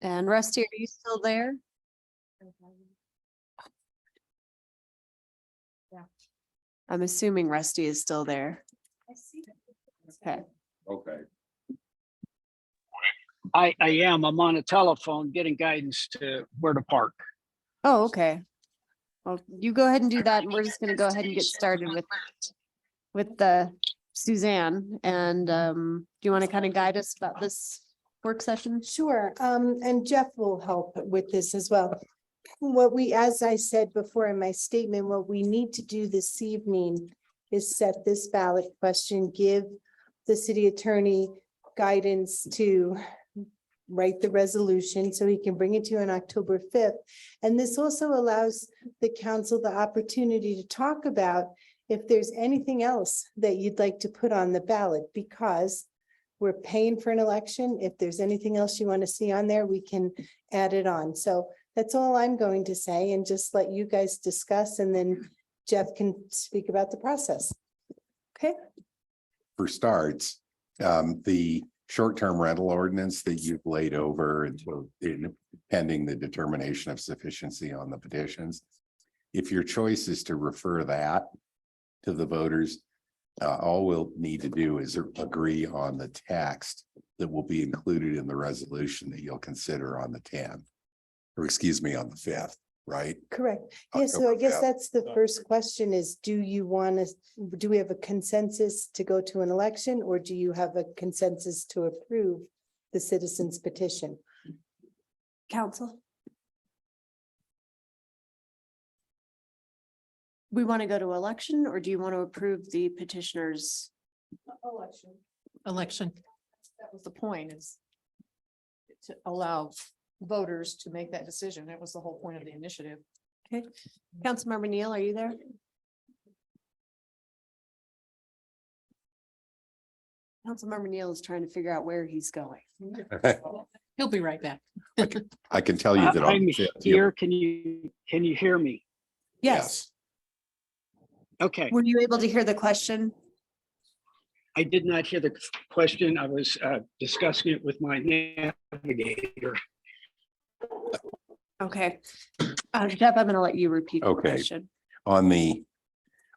And Rusty, are you still there? Yeah. I'm assuming Rusty is still there. Okay. Okay. I am. I'm on a telephone getting guidance to where to park. Oh, okay. Well, you go ahead and do that, and we're just gonna go ahead and get started with the Suzanne. And do you want to kind of guide us about this work session? Sure, and Jeff will help with this as well. As I said before in my statement, what we need to do this evening is set this ballot question, give the city attorney guidance to write the resolution so he can bring it to you on October 5th. And this also allows the council the opportunity to talk about if there's anything else that you'd like to put on the ballot, because we're paying for an election. If there's anything else you want to see on there, we can add it on. So that's all I'm going to say, and just let you guys discuss, and then Jeff can speak about the process. Okay. For starts, the short-term rental ordinance that you've laid over until pending the determination of sufficiency on the petitions. If your choice is to refer that to the voters, all we'll need to do is agree on the text that will be included in the resolution that you'll consider on the 10th, or excuse me, on the 5th, right? Correct. Yeah, so I October guess 5th. that's the first question is, do we have a consensus to go to an election, or do you have a consensus to approve the citizens petition? Council? We want to go to election, or do you want to approve the petitioners? Election. That was the point, is to allow voters to make that decision. That was the whole point of the initiative. Okay. Councilmember Neal, are you there? Councilmember Neal is trying to figure out where he's going. He'll be right back. I can tell you that on I'm the 5th, you'll- here. Can you hear me? Yes. Okay. Were you able to hear the question? I did not hear the question. I was discussing it with my navigator. Okay. Jeff, I'm gonna let you repeat the Okay. question. on the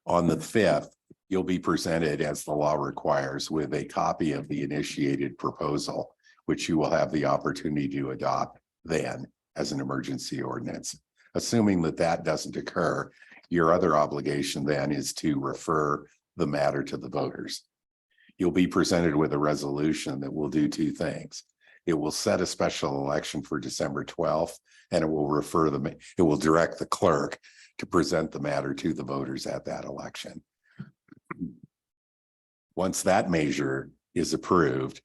5th, you'll be presented, as the law requires, with a copy of the initiated proposal, which you will have the opportunity to adopt then as an emergency ordinance. Assuming that that doesn't occur, your other obligation then is to refer the matter to the voters. You'll be presented with a resolution that will do two things. It will set a special election for December 12th, and it will direct the clerk to present the matter to the voters at that election. Once that measure is approved,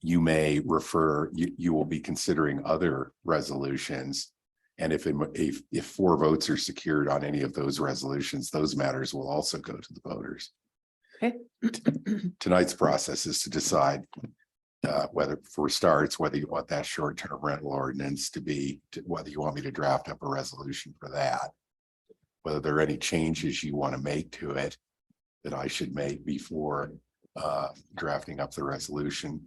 you may refer, you will be considering other resolutions. And if 4 votes are secured on any of those resolutions, those matters will also go to the voters. Okay. Tonight's process is to decide whether you want that short-term rental ordinance to be, whether you want me to draft up a resolution for that, whether there are any changes you want to make to it that I should make before drafting up the resolution,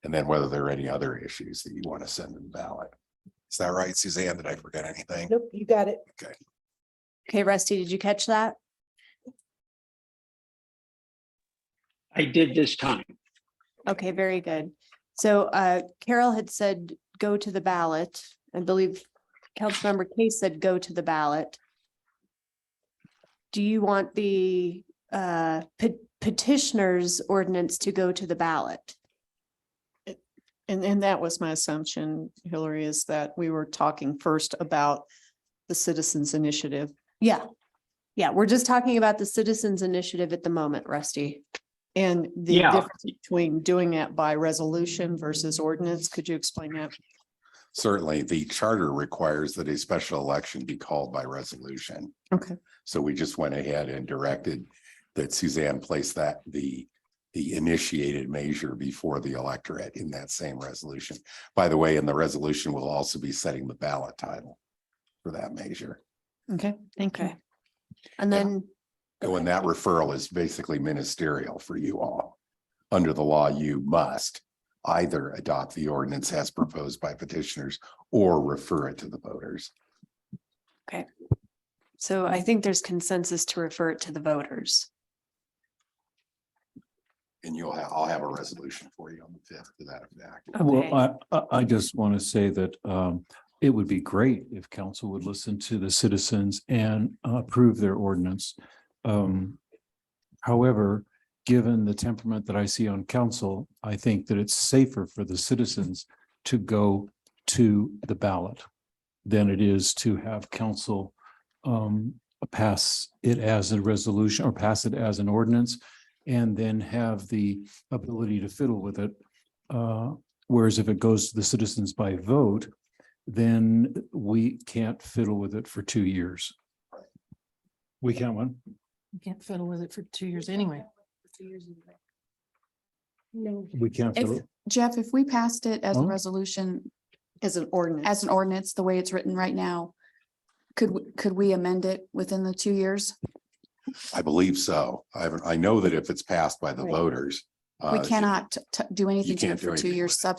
and then whether there are any other issues that you want to send to the ballot. Is that right, Suzanne? Did I forget anything? Nope, you got it. Okay, Rusty, did you catch that? I did this time. Okay, very good. So Carol had said, go to the ballot. I believe Councilmember Case said, go to the ballot. Do you want the petitioner's ordinance to go to the ballot? And that was my assumption, Hillary, is that we were talking first about the citizens initiative. Yeah. Yeah, we're just talking about the citizens initiative at the moment, Rusty. And the Yeah. difference between doing it by resolution versus ordinance. Could you explain that? Certainly, the charter requires that a special election be called by resolution. Okay. So we just went ahead and directed that Suzanne place the initiated measure before the electorate in that same resolution. By the way, in the resolution, we'll also be setting the ballot title for that measure. Okay, thank you. Okay. And then, And that referral is basically ministerial for you all. Under the law, you must either adopt the ordinance as proposed by petitioners or refer it to the voters. So I think there's consensus to refer it to the voters. And I'll have a resolution for you on the 5th to that effect. Well, I just want to say that it would be great if council would listen to the citizens and approve their ordinance. However, given the temperament that I see on council, I think that it's safer for the citizens to go to the ballot than it is to have council pass it as a resolution or pass it as an ordinance and then have the ability to fiddle with it. Whereas if it goes to the citizens by vote, then we can't fiddle with it for 2 years. We can't one? You can't fiddle with it for 2 years anyway. No. We can't If, fiddle. Jeff, if we passed it as a Oh. resolution, As an ordinance. as an ordinance, the way it's written right now, could we amend it within the 2 years? I believe so. I know that if it's passed by the Right. voters. We cannot do anything to can't it do for 2 anything years with it.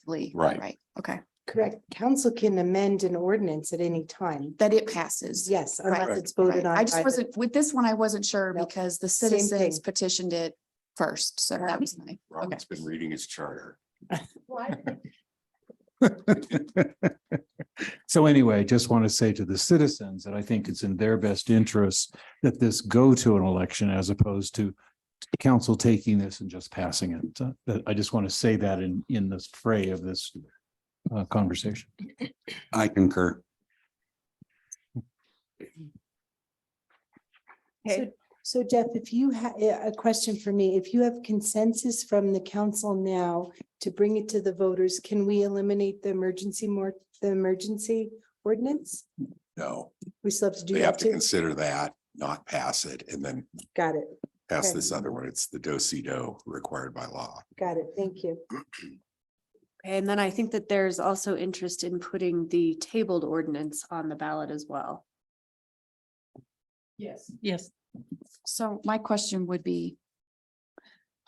substantively. Right. Right, okay, Correct. Council can amend an ordinance at any time. that it passes. Yes, Right, unless it's voted Right. on. I just by the- wasn't, with this one, I wasn't sure Nope. because the Same citizens thing. petitioned it first, so that was my, okay. Robin's been reading his charter. So anyway, just want to say to the citizens that I think it's in their best interest that this go to an election as opposed to council taking this and just passing it. That I just want to say that in this fray of this conversation. I concur. Okay. So Jeff, if you have a question for me, if you have consensus from the council now to bring it to the voters, can we eliminate the emergency ordinance? No, We still have to do they have that to too? consider that, not pass it, and then Got it, pass Okay. this other one. It's the do-si-do required by law. got it. Thank you. And then I think that there's also interest in putting the tabled ordinance on the ballot as well. Yes. Yes. So my question would be,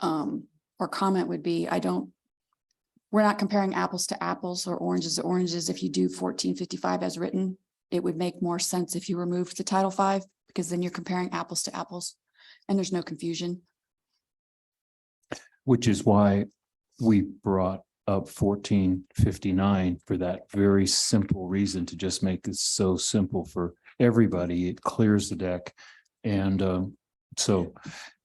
or comment would be, we're not comparing apples to apples or oranges to oranges. If you do 1455 as written, it would make more sense if you removed the Title V, because then you're comparing apples to apples and there's no confusion. Which is why we brought up 1459 for that very simple reason, to just make this so simple for everybody. It clears the deck. And so,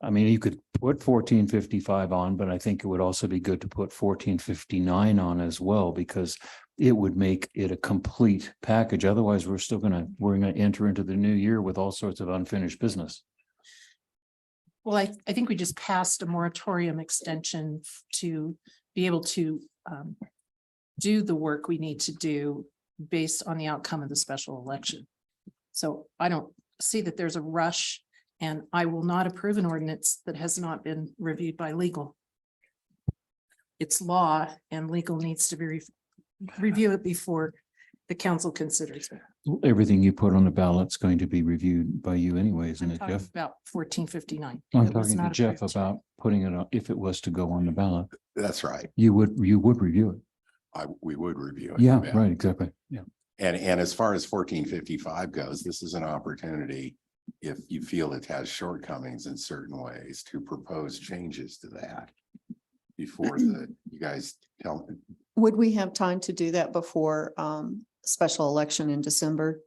I mean, you could put 1455 on, but I think it would also be good to put 1459 on as well, because it would make it a complete package. Otherwise, we're gonna enter into the new year with all sorts of unfinished business. Well, I think we just passed a moratorium extension to be able to do the work we need to do based on the outcome of the special election. So I don't see that there's a rush, and I will not approve an ordinance that has not been reviewed by legal. It's law, and legal needs to be review it before the council considers it. Everything you put on the ballot's going to be reviewed by you anyway, isn't I'm it, talking Jeff? about 1459. I'm It was talking to not Jeff approved. about putting it on, if it was to go on the ballot, That's right. you would review it. We would review it. Yeah, right, exactly. Yeah. And as far as 1455 goes, this is an opportunity, if you feel it has shortcomings in certain ways, to propose changes to that before you guys tell. Would we have time to do that before special election in December?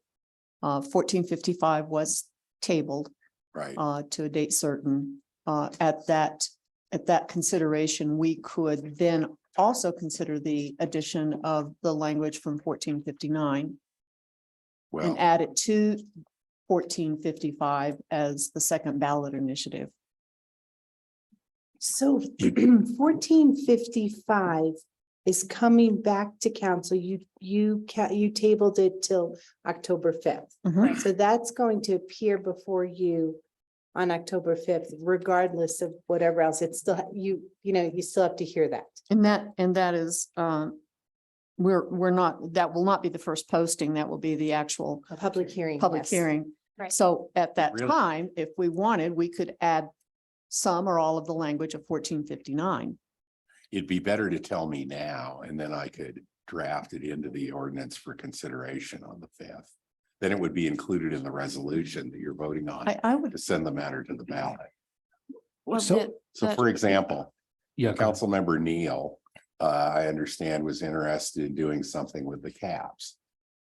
1455 was tabled Right. to a date certain. At that consideration, we could then also consider the addition of the language from 1459 Well, and add it to 1455 as the second ballot initiative. So 1455 is coming back to council. You tabled it till October 5th. Mhm. So that's going to appear before you on October 5th, regardless of whatever else. It's still, you still have to hear that. And that is, we're not, that will not be the first posting. That will be the actual A public hearing. public yes. hearing. Right. So at that Really? time, if we wanted, we could add some or all of the language of 1459. It'd be better to tell me now, and then I could draft it into the ordinance for consideration on the 5th. Then it would be included in the resolution that you're voting on I would, to send the matter to the ballot. Well, So- So for example, Yeah. go ahead. Councilmember Neal, I understand was interested in doing something with the caps.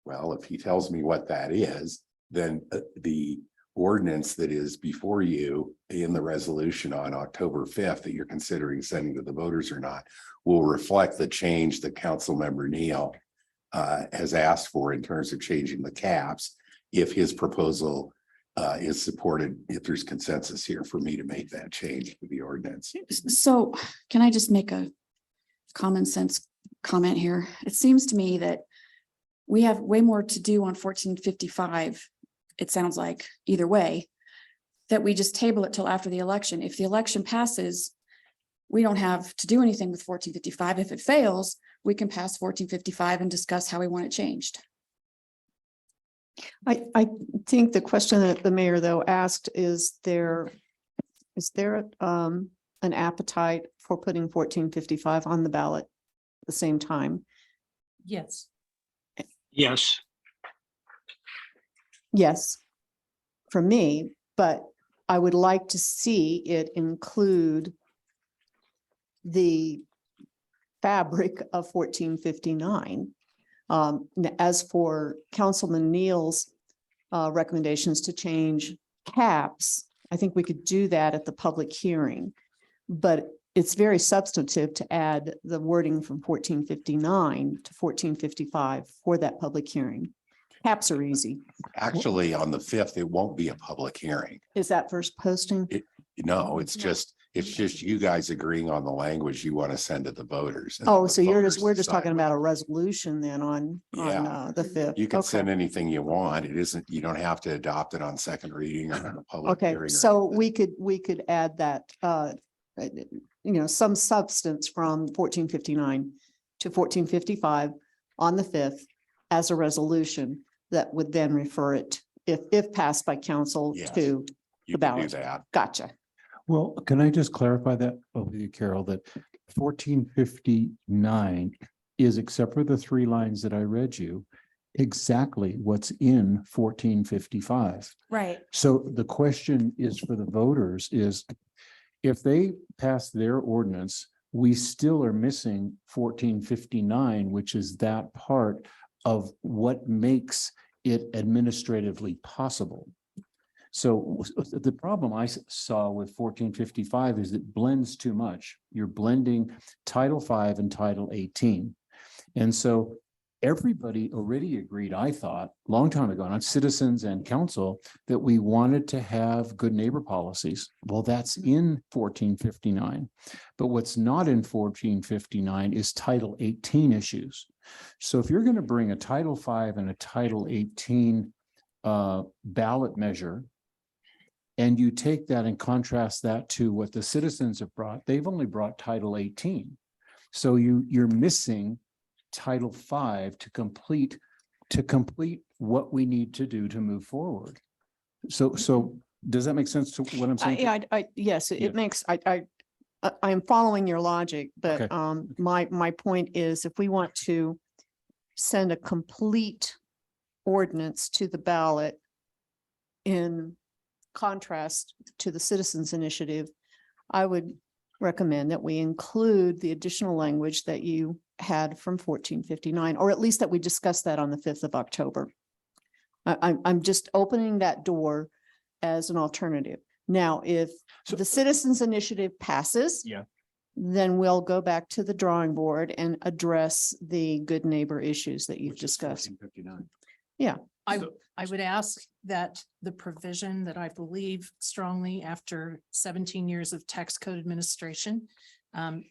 Well, if he tells me what that is, then the ordinance that is before you in the resolution on October 5th that you're considering sending to the voters or not will reflect the change that Councilmember Neal has asked for in terms of changing the caps. If his proposal is supported, if there's consensus here for me to make that change to the ordinance. So can I just make a common sense comment here? It seems to me that we have way more to do on 1455. It sounds like either way, that we just table it till after the election. If the election passes, we don't have to do anything with 1455. If it fails, we can pass 1455 and discuss how we want it changed. I think the question that the mayor though asked is there an appetite for putting 1455 on the ballot at the same time? Yes. Yes, Yes, for me, but I would like to see it include the fabric of 1459. As for Councilman Neal's recommendations to change caps, I think we could do that at the public hearing. But it's very substantive to add the wording from 1459 to 1455 for that public hearing. Caps are easy. Actually, on the 5th, it won't be a public hearing. Is that first posting? No, it's just you guys agreeing on the language you want to send to the voters. and Oh, the so we're voters just decide talking about a resolution then on Yeah. the 5th. You can Okay. send anything you want. It isn't, you don't have to adopt it on second reading or on a public Okay, hearing. or so anything. we could add that, some substance from 1459 to 1455 on the 5th as a resolution that would then refer it, if passed by council, Yes. to You the can do ballot. that. Gotcha. Well, can I just clarify that with you, Carol, that 1459 is, except for the 3 lines that I read you, exactly what's in 1455. Right. So the question is for the voters is, if they pass their ordinance, we still are missing 1459, which is that part of what makes it administratively possible. So the problem I saw with 1455 is it blends too much. You're blending Title V and Title 18. And so everybody already agreed, I thought, long time ago, on citizens and council, that we wanted to have good neighbor policies. Well, that's in 1459. But what's not in 1459 is Title 18 issues. So if you're going to bring a Title V and a Title 18 ballot measure, and you take that and contrast that to what the citizens have brought, they've only brought Title 18. So you're missing Title V to complete what we need to do to move forward. So does that make sense to what I'm saying? Yes, Yeah. it makes, I'm following your logic, but Okay. my point is if we want to send a complete ordinance to the ballot in contrast to the citizens initiative, I would recommend that we include the additional language that you had from 1459, or at least that we discuss that on the 5th of October. I'm just opening that door as an alternative. Now, if the citizens initiative passes, Yeah. then we'll go back to the drawing board and address the good neighbor issues that you've Which is discussed. 1459. I would ask that the provision that I believe strongly after 17 years of tax code administration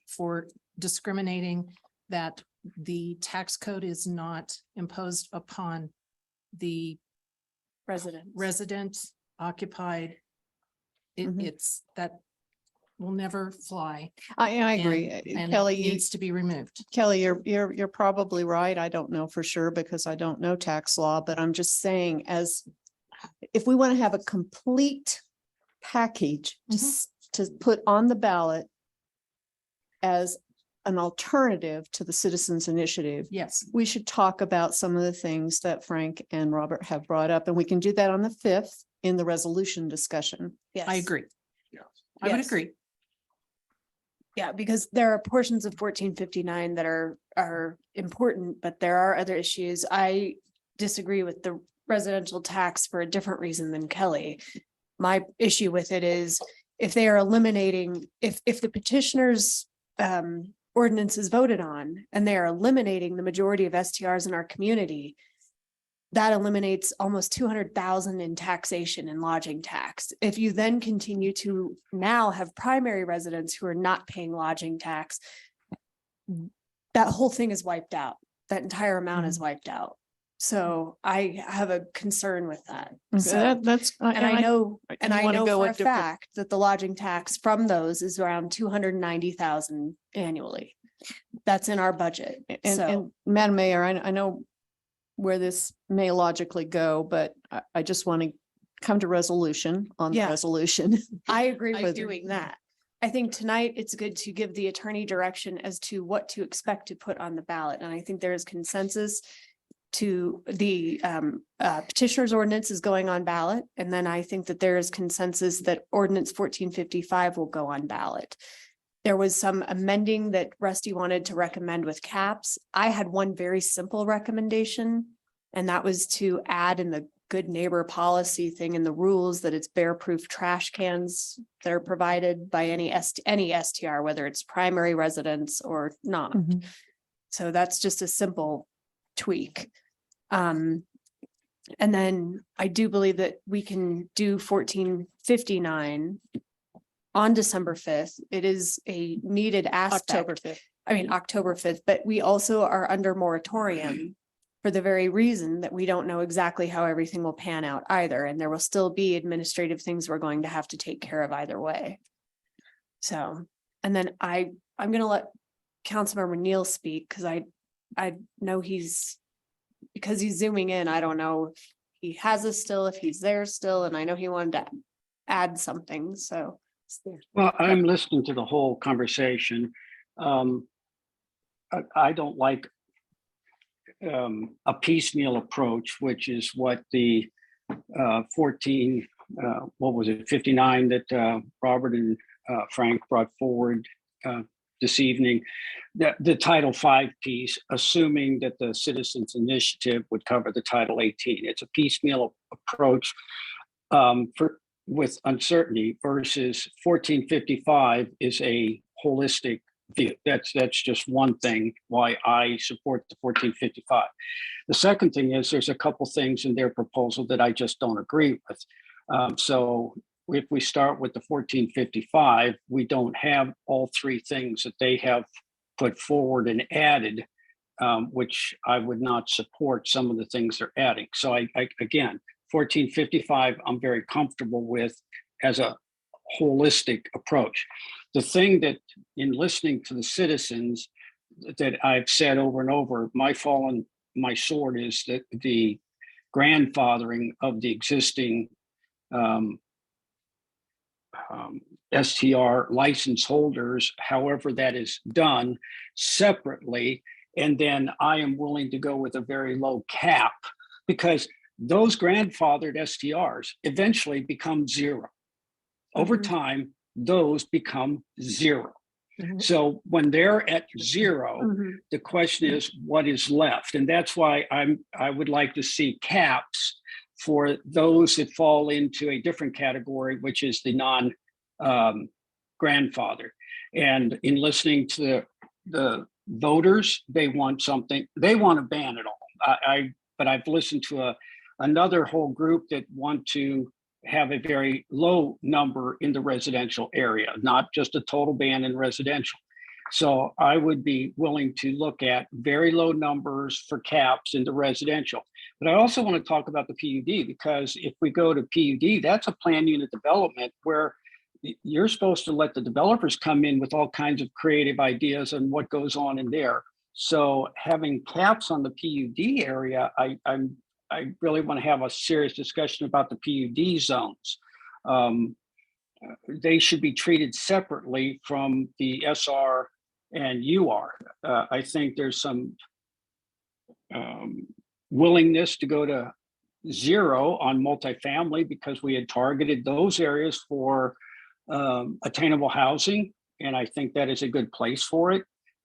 for discriminating that the tax code is not imposed upon the resident occupied. Mhm. It's that will never fly. I agree. And Kelly, it needs to be removed. Kelly, you're probably right. I don't know for sure because I don't know tax law, but I'm just saying if we want to have a complete package to put on the ballot as an alternative to the citizens initiative, Yes, we should talk about some of the things that Frank and Robert have brought up, and we can do that on the 5th in the resolution discussion. Yes. I agree. I would Yes. agree. Yeah, because there are portions of 1459 that are important, but there are other issues. I disagree with the residential tax for a different reason than Kelly. My issue with it is if they are eliminating, if the petitioner's ordinance is voted on and they are eliminating the majority of STRs in our community, that eliminates almost 200,000 in taxation and lodging tax. If you then continue to now have primary residents who are not paying lodging tax, that whole thing is wiped out. That entire amount is wiped out. So I have a concern with that. So, That's, and I know, and you I wanna know go for a a different- fact that the lodging tax from those is around 290,000 annually. That's in our budget. And, So, and Madam Mayor, I know where this may logically go, but I just want to come to resolution on the Yeah. resolution. I agree I with agree. doing that. I think tonight it's good to give the attorney direction as to what to expect to put on the ballot. And I think there is consensus to the petitioner's ordinance is going on ballot. And then I think that there is consensus that ordinance 1455 will go on ballot. There was some amending that Rusty wanted to recommend with caps. I had one very simple recommendation, and that was to add in the good neighbor policy thing in the rules that it's bear-proof trash cans that are provided by any STR, whether it's primary residence or not. So that's just a simple tweak. And then I do believe that we can do 1459 on December 5th. It is a needed aspect. October 5th. I mean, October 5th, but we also are under moratorium for the very reason that we don't know exactly how everything will pan out either. And there will still be administrative things we're going to have to take care of either way. So, and then I'm going to let Councilmember Neal speak because I know because he's zooming in, I don't know if he has us still, if he's there still, and I know he wanted to add something, so. Well, I'm listening to the whole conversation. I don't like a piecemeal approach, which is what the 59 that Robert and Frank brought forward this evening. The Title V piece, assuming that the Citizens Initiative would cover the Title 18. It's a piecemeal approach with uncertainty versus 1455 is a holistic view. That's just one thing why I support the 1455. The second thing is there's a couple things in their proposal that I just don't agree with. So if we start with the 1455, we don't have all three things that they have put forward and added, which I would not support some of the things they're adding. So I again, 1455, I'm very comfortable with as a holistic approach. The thing that in listening to the citizens that I've said over and over, my sword is that the grandfathering of the existing STR license holders, however that is done separately. And then I am willing to go with a very low cap because those grandfathered STRs eventually become zero. Over time, those become zero. So when they're at zero, the question is what is left? And that's why I would like to see caps for those that fall into a different category, which is the non-grandfather. And in listening to the voters, they want something, they want to ban it all. But I've listened to another whole group that want to have a very low number in the residential area, not just a total ban in residential. So I would be willing to look at very low numbers for caps in the residential. But I also want to talk about the PUD, because if we go to PUD, that's a plan unit development where you're supposed to let the developers come in with all kinds of creative ideas on what goes on in there. So having caps on the PUD area, I really want to have a serious discussion about the PUD zones. They should be treated separately from the SR and you are. I think there's some willingness to go to zero on multifamily because we had targeted those areas for attainable housing. And I think that is a good place for it.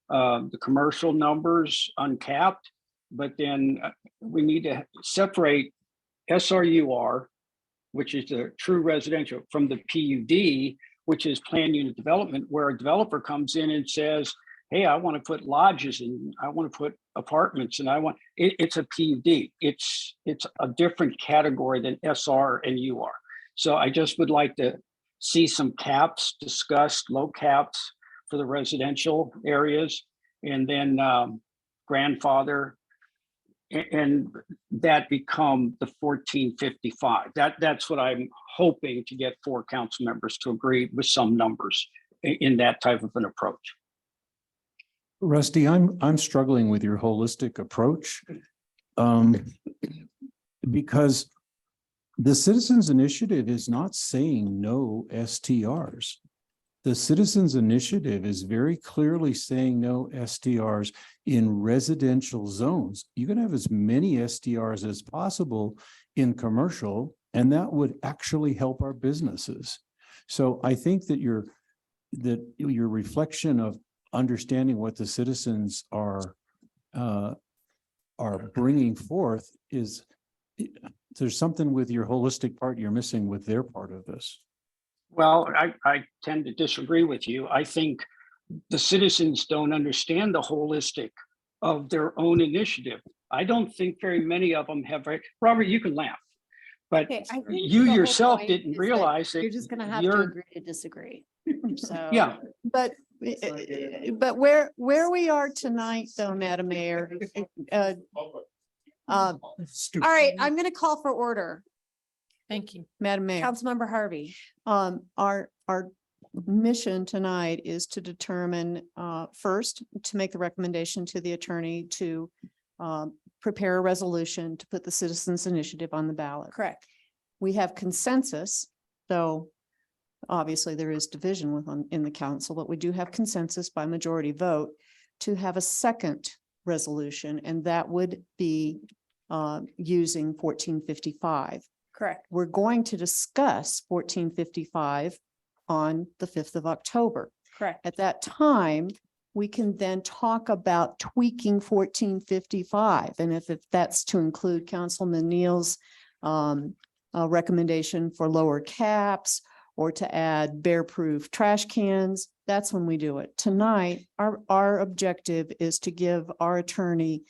The commercial numbers uncapped, but then we need to separate SRUR, which is the true residential, from the PUD, which is planned unit development, where a developer comes in and says, hey, I want to put lodges and I want to put apartments and it's a PUD. It's a different category than SR and UR. So I just would like to see some caps discussed, low caps for the residential areas, and then grandfather, and that become the 1455. That's what I'm hoping to get 4 council members to agree with some numbers in that type of an approach. Rusty, I'm struggling with your holistic approach. Because the Citizens Initiative is not saying no STRs. The Citizens Initiative is very clearly saying no STRs in residential zones. You can have as many STRs as possible in commercial, and that would actually help our businesses. So I think that your reflection of understanding what the citizens are bringing forth is, there's something with your holistic part you're missing with their part of this. Well, I tend to disagree with you. I think the citizens don't understand the holistic of their own initiative. I don't think very many of them have, Robert, you can laugh, but Okay, I think you the whole yourself point didn't is that realize that You're just gonna have to you're, agree to disagree. So. yeah, But, where we are tonight, though, Madam Mayor. All right, I'm gonna call for order, Thank you. Madam Mayor. Councilmember Harvey. Our mission tonight is to determine, first, to make the recommendation to the attorney to prepare a resolution to put the Citizens Initiative on the ballot. Correct. We have consensus, though obviously there is division in the council, but we do have consensus by majority vote to have a second resolution, and that would be using 1455. Correct. We're going to discuss 1455 on the 5th of October. Correct. At that time, we can then talk about tweaking 1455. And if that's to include Councilman Neal's recommendation for lower caps or to add bear-proof trash cans, that's when we do it. Tonight, our objective is to give our attorney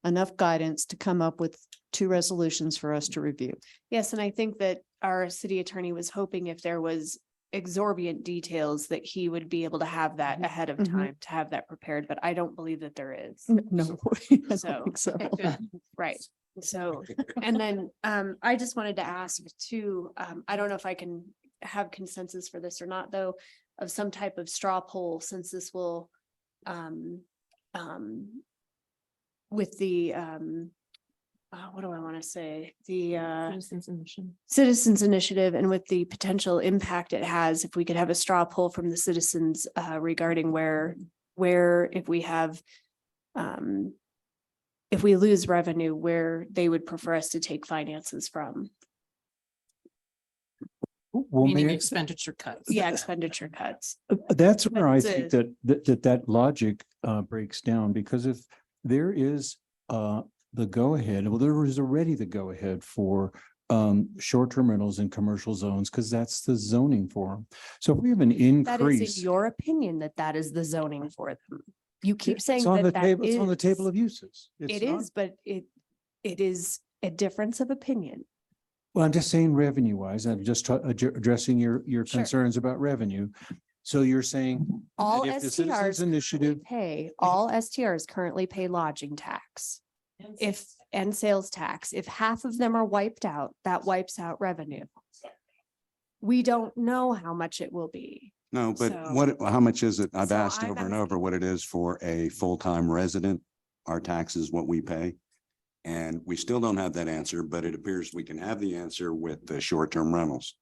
enough guidance to come up with 2 resolutions for us to review. Yes, and I think that our city attorney was hoping if there was exorbitant details that he would be able to have that ahead of Mhm. time, to have that prepared, but I don't believe that there is. No, I don't So- think so. Right. So, and then I just wanted to ask too, I don't know if I can have consensus for this or not, though, of some type of straw poll, since this will with the what do I want to say? The Citizens Initiative. Citizens Initiative, and with the potential impact it has, if we could have a straw poll from the citizens regarding where if we have if we lose revenue, where they would prefer us to take finances from. Well, Meaning may I- expenditure cuts. Yeah, expenditure cuts. That's where I That's think that logic breaks down, because if there is the go-ahead, well, there is already the go-ahead for short-term rentals in commercial zones, because that's the zoning for them. So if we have an That is increase. in your opinion that is the zoning for them. You keep saying It's on the that table, that it's on the table is. of uses. It's It not- is, but it is a difference of opinion. Well, I'm just saying revenue wise, I'm just addressing your Sure. concerns about revenue. So you're saying All that if the STRs Citizens currently Initiative, pay, all STRs currently pay lodging tax. And sales tax, if half of them are wiped out, that wipes out revenue. We don't know how much it will be. No, but So- how much is it? I've So asked I'm over and over asking- what it is for a full-time resident. Our taxes, what we pay. And we still don't have that answer, but it appears we can have the answer with the short-term rentals.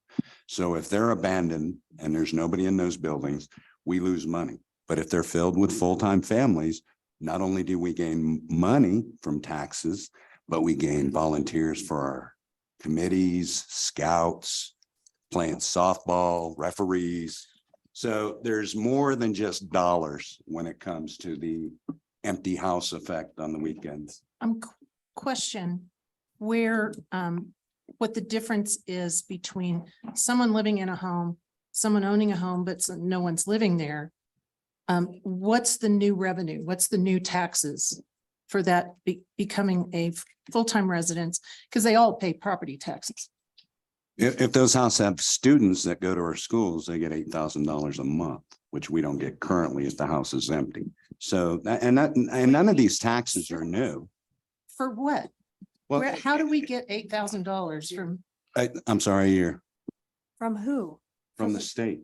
So if they're abandoned and there's nobody in those buildings, we lose money. But if they're filled with full-time families, not only do we gain money from taxes, but we gain volunteers for our committees, scouts, playing softball, referees. So there's more than just dollars when it comes to the empty house effect on the weekends. Question where, what the difference is between someone living in a home, someone owning a home, but no one's living there. What's the new revenue? What's the new taxes for that becoming a full-time residence? Because they all pay property taxes. If those houses have students that go to our schools, they get $8,000 a month, which we don't get currently if the house is empty. So, and none of these taxes are new. For what? Well, How do we get $8,000 from? I'm sorry, you're From who? from the state.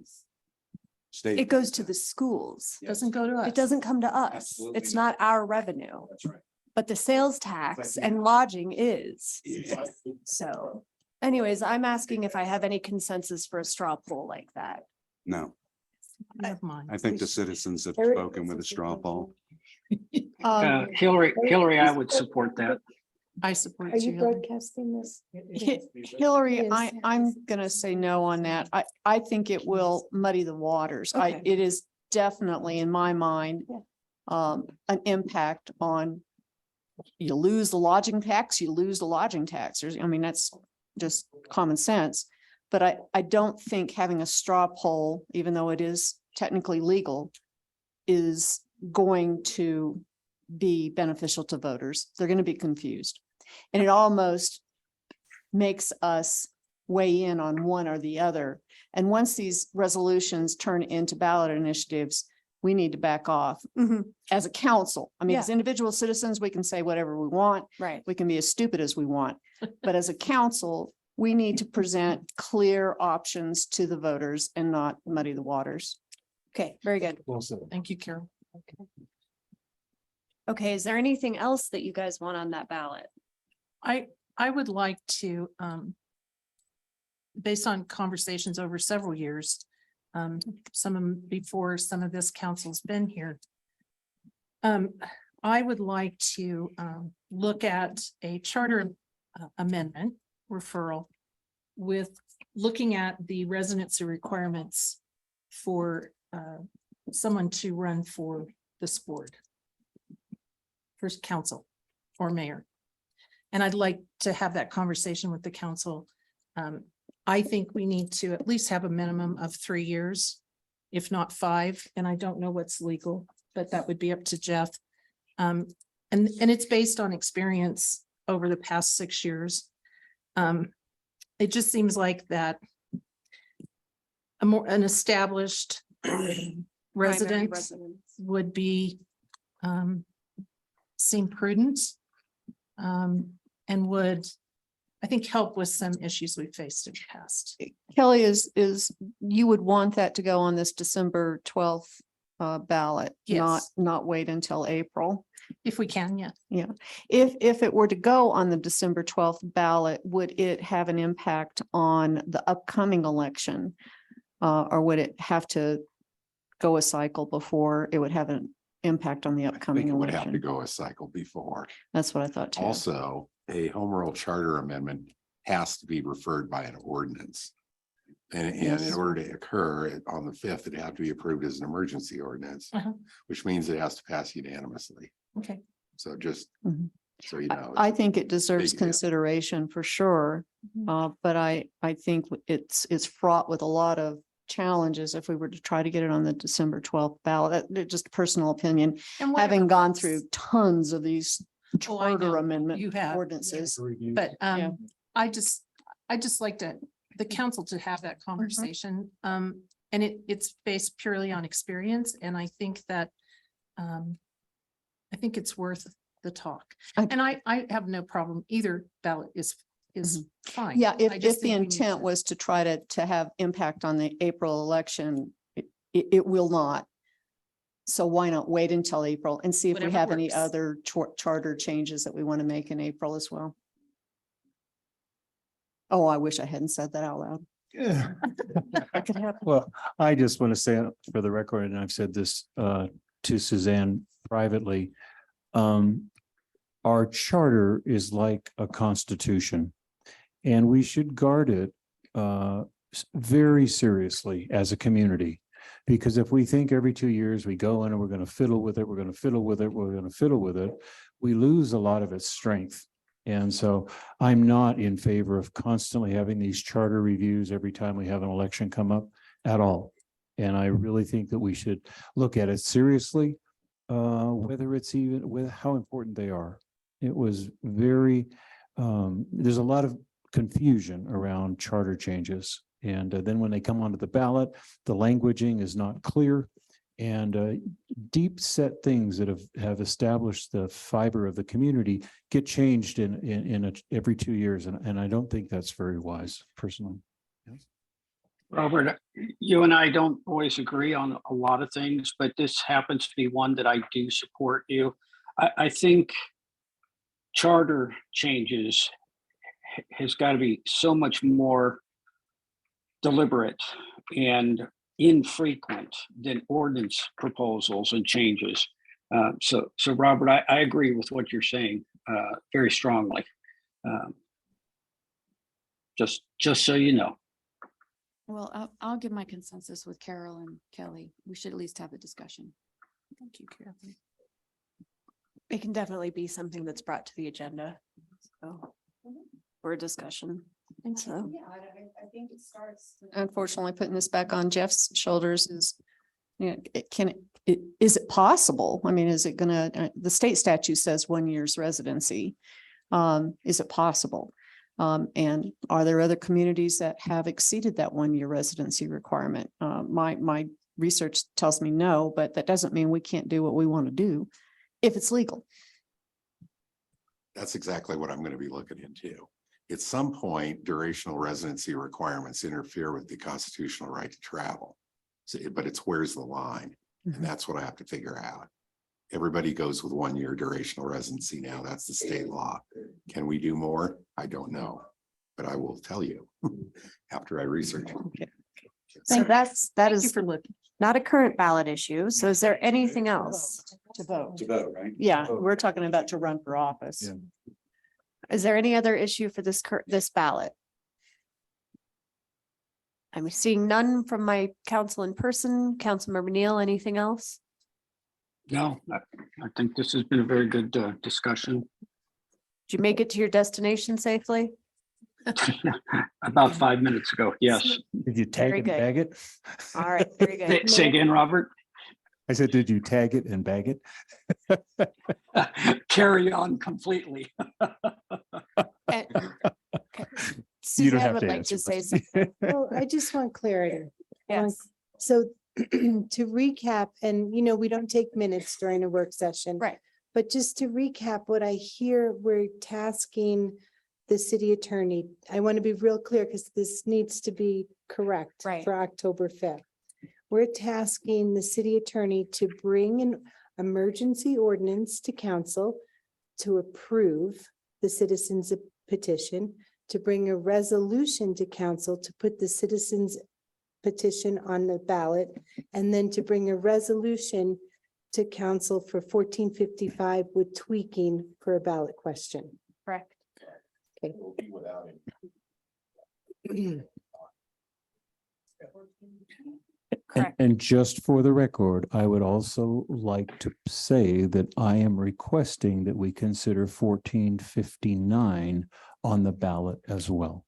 State. It goes to the schools. Doesn't go to us. It doesn't come to us. Absolutely It's not. not our revenue, That's right. but the sales tax and lodging is. So anyways, I'm asking if I have any consensus for a straw poll like that. No, Never mind. I think the citizens have spoken with a straw poll. Hillary, I would support that. I support Are you you. broadcasting this? Hillary, Yes. I'm gonna say no on that. I think it will muddy the waters. Okay. It is definitely in my mind Yeah. an impact on, you lose the lodging tax, you lose the lodging tax. I mean, that's just common sense. But I don't think having a straw poll, even though it is technically legal, is going to be beneficial to voters. They're going to be confused. And it almost makes us weigh in on one or the other. And once these resolutions turn into ballot initiatives, we need to back off as a council. I mean, as individual citizens, we can say whatever we want. Right. We can be as stupid as we want. But as a council, we need to present clear options to the voters and not muddy the waters. Okay, very good. Thank you, Carol. Okay, is there anything else that you guys want on that ballot? I would like to, based on conversations over several years, some of them before some of this council's been here. I would like to look at a charter amendment referral with looking at the residency requirements for someone to run for this board. First council or mayor. And I'd like to have that conversation with the council. I think we need to at least have a minimum of 3 years, if not 5. And I don't know what's legal, but that would be up to Jeff. And it's based on experience over the past 6 years. It just seems like that an established resident would be seem prudent and would, I think, help with some issues we faced in the past. Kelly, you would want that to go on this December 12th ballot, Yes. not wait until April. If we can, yeah. If it were to go on the December 12th ballot, would it have an impact on the upcoming election? Or would it have to go a cycle before it would have an impact on the I think upcoming it would have to election? go a cycle before. That's what I thought too. Also, a home rule charter amendment has to be referred by an ordinance. And in Yes. order to occur on the 5th, it'd have to be approved as an emergency ordinance, Uh-huh. which means it has to pass unanimously. Okay. So just Mhm. so you know. I it's- think it deserves big deal. consideration for sure. Mhm. But I think it's fraught with a lot of challenges if we were to try to get it on the December 12th ballot. Just a personal opinion, And having whatever gone works. through tons of these Oh, I charter know. amendment You have. ordinances. But Yeah. I just like the council to have that conversation. And it's based purely on experience. And I think that I think it's worth the talk. I- And I have no problem. Either ballot is fine. Yeah, I just if the think we need intent to- was to try to have impact on the April election, it will not. So why not wait until April and see if we Whatever have any works. other charter changes that we want to make in April as well? Oh, I wish I hadn't said that out loud. That could happen. Well, I just want to say for the record, and I've said this to Suzanne privately. Our charter is like a constitution, and we should guard it very seriously as a community. Because if we think every 2 years we go in and we're going to fiddle with it, we're going to fiddle with it, we're going to fiddle with it, we lose a lot of its strength. And so I'm not in favor of constantly having these charter reviews every time we have an election come up at all. And I really think that we should look at it seriously, whether it's even with how important they are. It was very, there's a lot of confusion around charter changes. And then when they come onto the ballot, the languaging is not clear. And deep set things that have established the fiber of the community get changed in every 2 years. And I don't think that's very wise personally. Robert, you and I don't always agree on a lot of things, but this happens to be one that I do support you. I think charter changes has got to be so much more deliberate and infrequent than ordinance proposals and changes. So Robert, I agree with what you're saying very strongly. Just so you know. Well, I'll give my consensus with Carol and Kelly. We should at least have a discussion. Thank you, Kathy. It can definitely be something that's brought to the agenda. So for a discussion. And so, Yeah, I think it starts. Unfortunately, putting this back on Jeff's shoulders is, you know, is it possible? I mean, is it gonna, the state statute says 1 year's residency. Is it possible? And are there other communities that have exceeded that 1 year residency requirement? My research tells me no, but that doesn't mean we can't do what we want to do if it's legal. That's exactly what I'm going to be looking into. At some point, durational residency requirements interfere with the constitutional right to travel. So, but it's where's the line? And that's what I have to figure out. Everybody goes with 1 year durational residency now. That's the state law. Can we do more? I don't know, but I will tell you after I research it. so that Thank you is for looking. not a current ballot issue. So is there anything else? To vote. To vote, right? Yeah, we're talking about to run for office. Yeah. Is there any other issue for this ballot? I'm seeing none from my council in person. Councilmember Neal, anything else? No, I think this has been a very good discussion. Did you make it to your destination safely? About 5 minutes ago. Yes. Did you tag Very it and good. bag it? All right, very good. Say again, Robert. I said, did you tag it and bag it? Carry on completely. And- okay. You don't Suzanne have would to like answer. to say but- something. Well, I just want clarity. I want- Yes, So to recap, and you know, we don't take minutes during a work session. right. But just to recap what I hear, we're tasking the city attorney. I want to be real clear because this needs to be correct Right. for October 5th. We're tasking the city attorney to bring an emergency ordinance to council to approve the citizens petition, to bring a resolution to council to put the citizens petition on the ballot, and then to bring a resolution to council for 1455 with tweaking for a ballot question. Correct. Okay. Correct. And just for the record, I would also like to say that I am requesting that we consider 1459 on the ballot as well.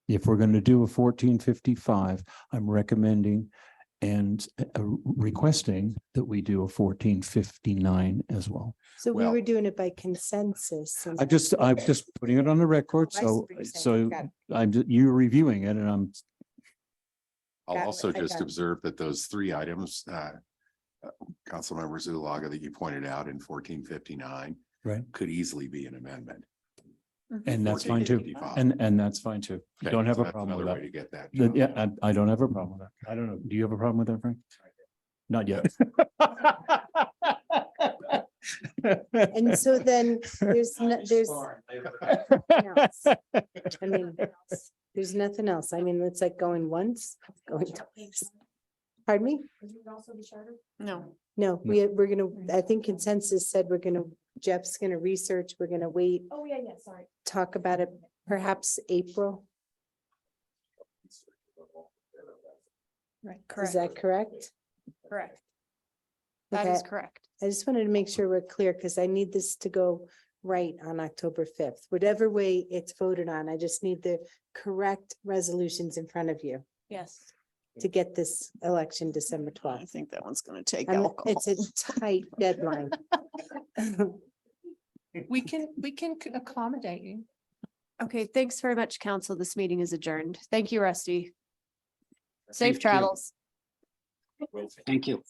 If we're going to do a 1455, I'm recommending and requesting that we do a 1459 as well. So we Well- were doing it by consensus. and- I'm just putting it on the record. I see So, what you're saying. Got it. you're reviewing it and I'm I'll Got it. also I just got it. observe that those three items, Councilmember Zulaga, that you pointed out in 1459 right. could easily be an amendment. And that's fine too. 1455. And that's fine too. Okay, Don't have so a that's problem with another that. way to get that. Yeah, I don't have a problem with that. I don't know. Do you have a problem with that, Frank? Not yet. And so then there's, I mean, There's nothing else. I mean, it's like going once, going twice. Pardon me? No. No, we're gonna, I think consensus said Jeff's gonna research, we're gonna wait. Oh, yeah, sorry. Talk about it perhaps April. Right, Is that correct? correct. That is Okay. correct. I just wanted to make sure we're clear because I need this to go right on October 5th. Whatever way it's voted on, I just need the correct resolutions in front of you Yes. to get this election December I 12th. think that one's gonna take I mean, alcohol. it's a tight deadline. We can accommodate you. Okay, thanks very much, council. This meeting is adjourned. Thank you, Rusty. Thank Safe you. travels. Thank you.